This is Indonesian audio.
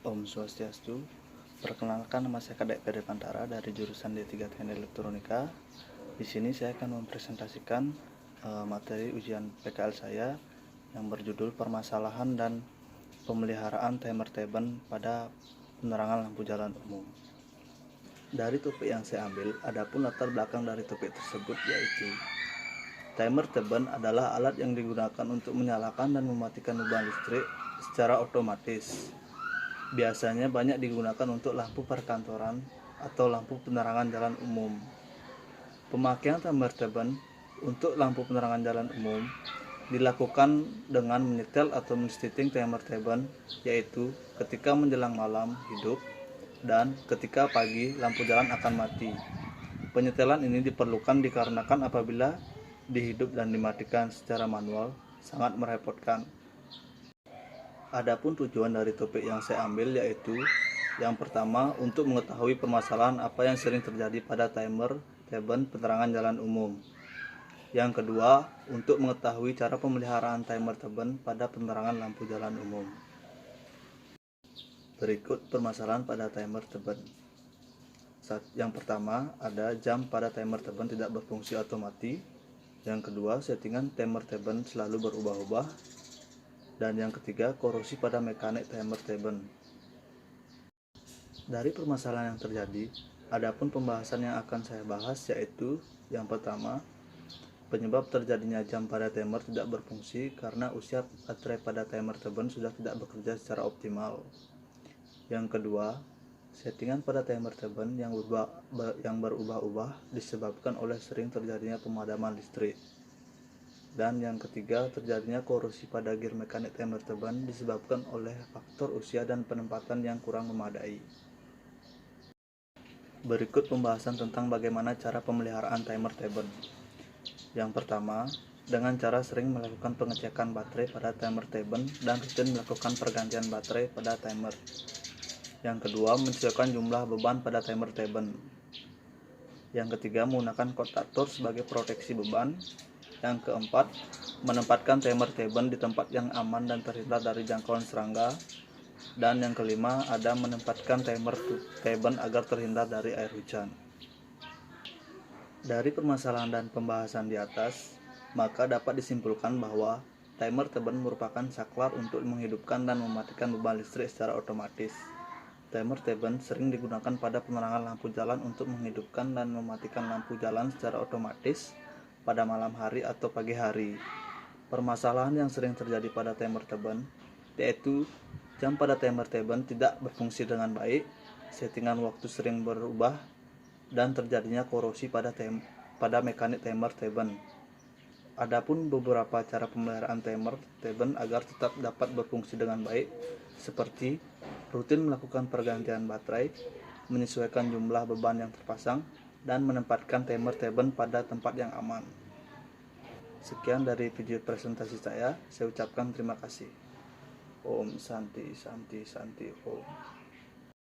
Om Swastiastu. Perkenalkan, nama saya Kadek Pede Pantara dari jurusan D3 Teknik Elektronika. Di sini saya akan mempresentasikan materi ujian PKL saya yang berjudul permasalahan dan pemeliharaan timer Teben pada penerangan lampu jalan umum. Dari topik yang saya ambil, adapun latar belakang dari topik tersebut yaitu timer Teben adalah alat yang digunakan untuk menyalakan dan mematikan beban listrik secara otomatis. Biasanya banyak digunakan untuk lampu perkantoran atau lampu penerangan jalan umum. Pemakaian timer Teben untuk lampu penerangan jalan umum dilakukan dengan menyetel atau mensetting timer Teben, yaitu ketika menjelang malam hidup dan ketika pagi lampu jalan akan mati. Penyetelan ini diperlukan dikarenakan apabila dihidup dan dimatikan secara manual sangat merepotkan. Adapun tujuan dari topik yang saya ambil yaitu yang pertama, untuk mengetahui permasalahan apa yang sering terjadi pada timer Teben penerangan jalan umum. Yang kedua, untuk mengetahui cara pemeliharaan timer Teben pada penerangan lampu jalan umum. Berikut permasalahan pada timer Teben. Yang pertama, ada jam pada timer Teben tidak berfungsi atau mati. Yang kedua, settingan timer Teben selalu berubah-ubah. Dan yang ketiga, korosi pada mekanik timer Teben. Dari permasalahan yang terjadi, adapun pembahasan yang akan saya bahas yaitu yang pertama, penyebab terjadinya jam pada timer tidak berfungsi karena usia baterai pada timer Teben sudah tidak bekerja secara optimal. Yang kedua, settingan pada timer Teben yang berubah-ubah disebabkan oleh sering terjadinya pemadaman listrik. Dan yang ketiga, terjadinya korosi pada gear mekanik timer Teben disebabkan oleh faktor usia dan penempatan yang kurang memadai. Berikut pembahasan tentang bagaimana cara pemeliharaan timer Teben. Yang pertama, dengan cara sering melakukan pengecekan baterai pada timer Teben dan rutin melakukan pergantian baterai pada timer. Yang kedua, menyesuaikan jumlah beban pada timer Teben. Yang ketiga, menggunakan kontaktor sebagai proteksi beban. Yang keempat, menempatkan timer Teben di tempat yang aman dan terhindar dari jangkauan serangga. Dan yang kelima, ada menempatkan timer Teben agar terhindar dari air hujan. Dari permasalahan dan pembahasan di atas, maka dapat disimpulkan bahwa timer Teben merupakan saklar untuk menghidupkan dan mematikan beban listrik secara otomatis. Timer Teben sering digunakan pada penerangan lampu jalan untuk menghidupkan dan mematikan lampu jalan secara otomatis pada malam hari atau pagi hari. Permasalahan yang sering terjadi pada timer Teben yaitu jam pada timer Teben tidak berfungsi dengan baik, settingan waktu sering berubah, dan terjadinya korosi pada mekanik timer Teben. Adapun beberapa cara pemeliharaan timer Teben agar tetap dapat berfungsi dengan baik seperti rutin melakukan pergantian baterai, menyesuaikan jumlah beban yang terpasang, dan menempatkan timer Teben pada tempat yang aman. Sekian dari video presentasi saya ucapkan terima kasih. Om Santi Santi Santi Om.